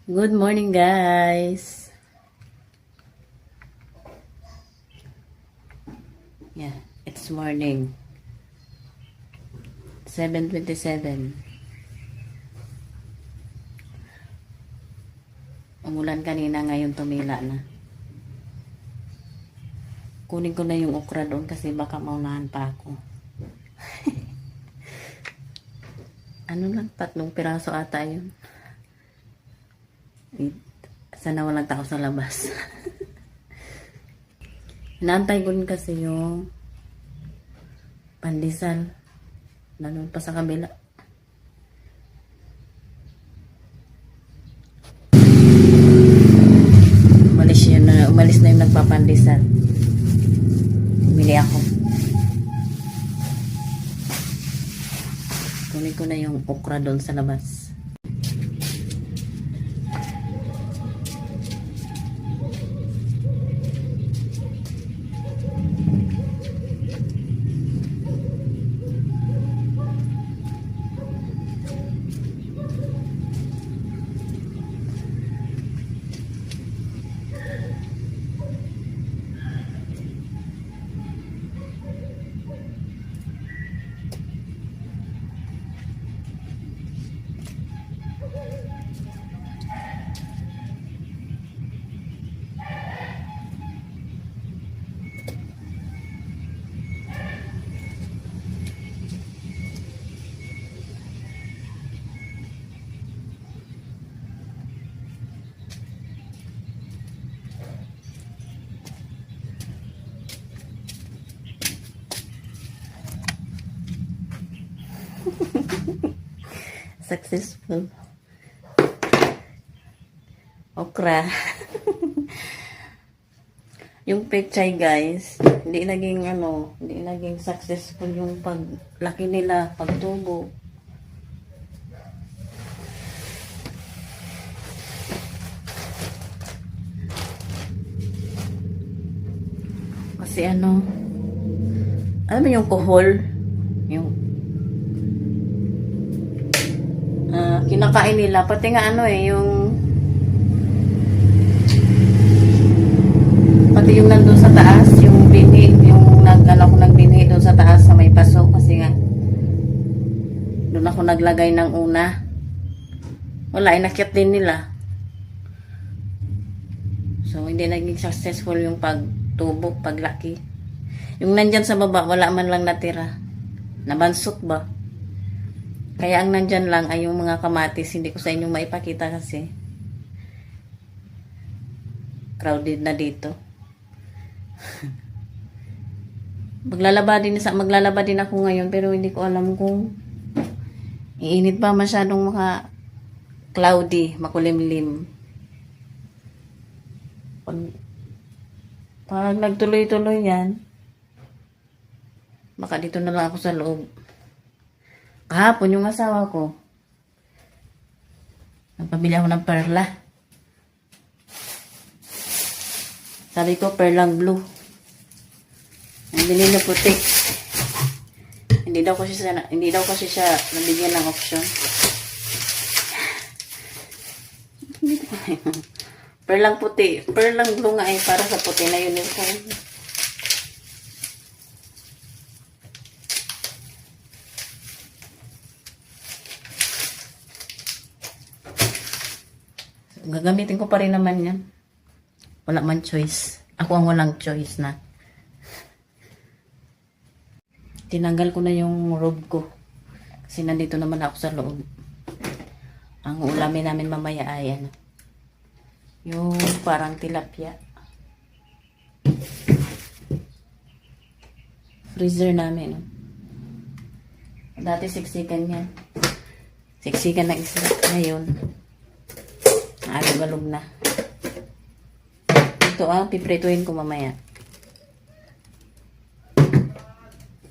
Good morning, guys. Yeah, it's morning. 7:27. Umulan kanina, ngayon tumila na. Kunin ko na yung okra doon kasi baka maunahan pa ako. Ano lang, 3 piraso ata yun. Sana walang tao sa labas. Inaantay ko rin kasi yung pandesal. Nandun pa sa kabila. Umalis na yung nagpapandesal. Bumili ako. Kunin ko na yung okra doon sa labas. Successful. Okra. Yung pechay, guys, hindi naging successful yung paglaki nila, pagtubo. Kasi alam mo yung kuhol, yung kinakain nila, pati nga pati yung nandun sa taas, yung bini, yung nagbini doon sa taas sa may paso, kasi nga doon ako naglagay ng una. Wala, inakyat din nila. So, hindi naging successful yung pagtubo, paglaki. Yung nandyan sa baba, wala man lang natira. Nabansot ba? Kaya ang nandyan lang ay yung mga kamatis. Hindi ko sa inyo maipakita kasi crowded na dito. Maglalaba din ako ngayon, pero hindi ko alam kung iinit pa, masyadong cloudy, makulimlim. Pag nagtuloy-tuloy yan, baka dito na lang ako sa loob. Kahapon yung asawa ko, nagpabili ako ng perla. Sabi ko, perlang blue. Ang binili na puti. Hindi daw kasi siya nabigyan ng option. Perlang puti. Perlang blue nga ay para sa puti na uniform. Gagamitin ko pa rin naman yan. Wala man choice. Ako ang walang choice na. Tinanggal ko na yung robe ko. Kasi nandito naman ako sa loob. Ang ulamin namin mamaya ay yung parang tilapia. Freezer namin. Dati siksikan yan. Siksikan na isa. Ngayon, alog-alog na. Ito piprituin ko mamaya.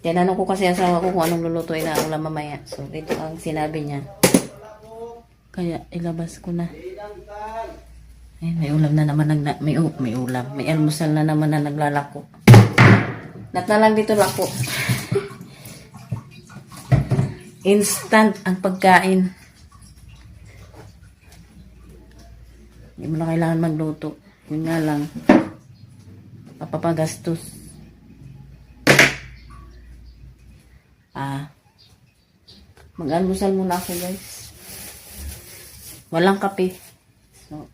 Tinanong ko kasi asawa ko kung anong lulutuin na ulam mamaya. So, ito ang sinabi niya. Kaya, ilabas ko na. Ay, may ulam na naman. May ulam. May almusal na naman na naglalako. Natalang dito lako. Instant ang pagkain. Hindi mo na kailangan magluto. Yun nga lang, papapagastos. Mag-almusal muna ako, guys. Walang kape. So,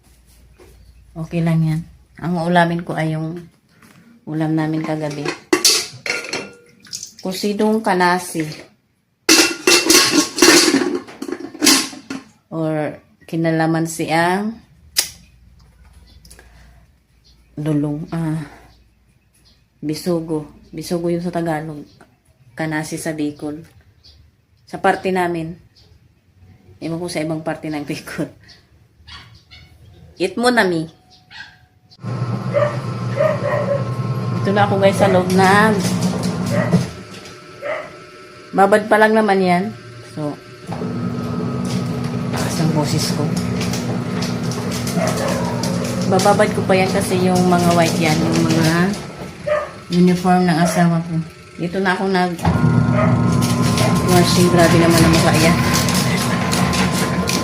okay lang yan. Ang ulamin ko ay yung ulam namin kagabi. Kusidong kanasi. Or kinalamansi ang dulong. Bisugo. Bisugo yun sa Tagalog. Kanasi sa Bicol. Sa parte namin. Ewan ko sa ibang parte ng Bicol. Eat mo na, mi. Ito na ako, guys, sa loob na. Babad pa lang naman yan. So, lakas ng boses ko. Bababad ko pa yan kasi yung mga white yan, yung mga uniform ng asawa ko. Dito na ako washing. Grabe naman ang mukha yan.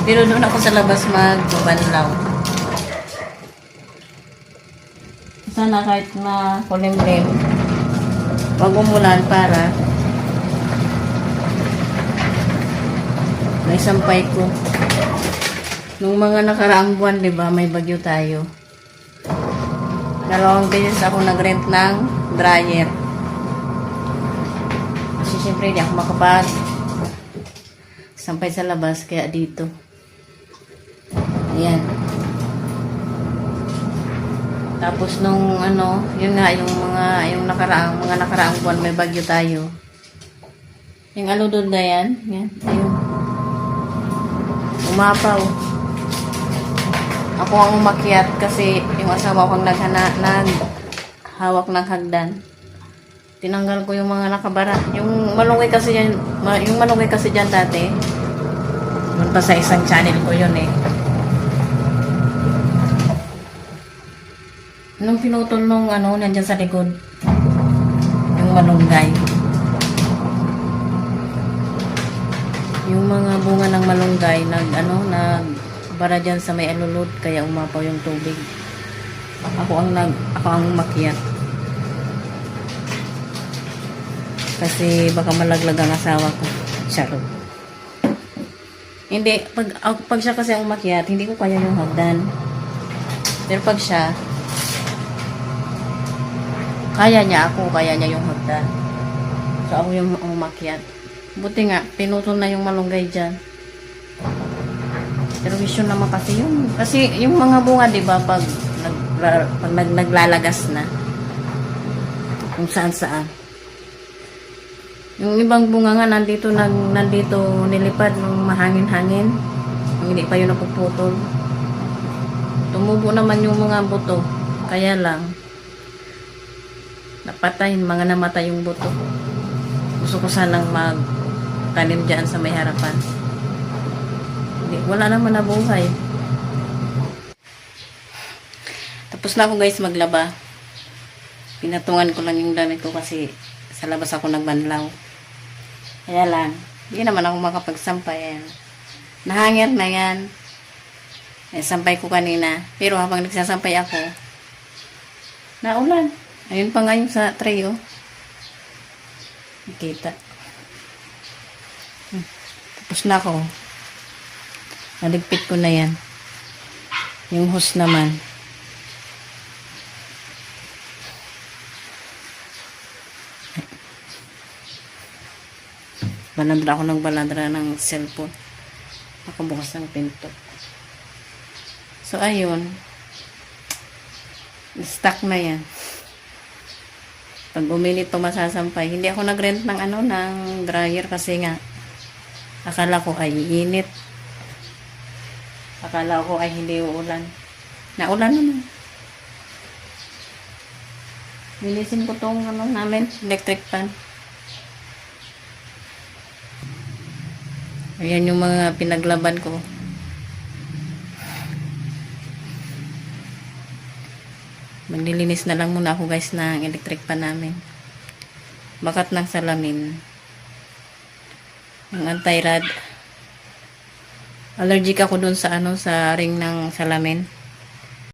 Pero doon ako sa labas magbanlaw. Sana kahit na kulimlim, wag umulan para naisampay ko. Nung mga nakaraang buwan, diba, may bagyo tayo. 2 beses ako nag-rent ng dryer. Kasi syempre hindi ako makapag sampay sa labas, kaya dito. Ayan. Tapos nung yun nga, yung nakaraang buwan may bagyo tayo. Yung aludod na yan. Yan. Ayun. Umapaw. Ako ang umakyat kasi yung asawa ko naghawak ng hagdan. Tinanggal ko yung mga nakabara. Yung malunggay kasi dyan dati. Doon pa sa isang channel ko yun eh. Nung pinutol nung nandyan sa likod. Yung malunggay. Yung mga bunga ng malunggay nagbara dyan sa may alulod kaya umapaw yung tubig. Ako ang umakyat. Kasi baka malaglag ang asawa ko. Charot. Hindi, pag siya kasi ang umakyat, hindi ko kaya yung hagdan. Pero pag siya, kaya niya yung hagdan. So ako yung umakyat. Buti nga, pinutol na yung malunggay dyan. Pero vision naman kasi yun. Kasi yung mga bunga, diba, pag naglalagas na, kung saan. Yung ibang bunga nga, nandito nilipad nung mahangin-hangin. Hindi pa yun napuputol. Tumubo naman yung mga buto. Kaya lang, namatay yung buto. Gusto ko sanang magtanim dyan sa may harapan. Wala naman nabuhay. Tapos na ako, guys, maglaba. Pinatungan ko lang yung damit ko kasi sa labas ako nagbanlaw. Kaya lang, hindi naman ako makapagsampay. Ayan. Nahangir na yan. Sampay ko kanina. Pero habang nagsasampay ako, naulan. Ayun pa nga yung sa tray, oh. Nakita. Tapos na ako. Naligpit ko na yan. Yung hose naman. Balandra ako ng balandra ng cellphone. Nakabukas ng pinto. So, ayun. Stuck na yan. Pag uminit pa masasampay. Hindi ako nag-rent ng dryer kasi nga akala ko ay init. Akala ko ay hindi uulan. Naulan naman. Bilisin ko tong namin, electric fan. Ayan yung mga pinaglaban ko. Maglilinis na lang muna ako, guys, ng electric pan namin. Bakat ng salamin. Ang anti-rad. Allergic ako dun sa sa ring ng salamin.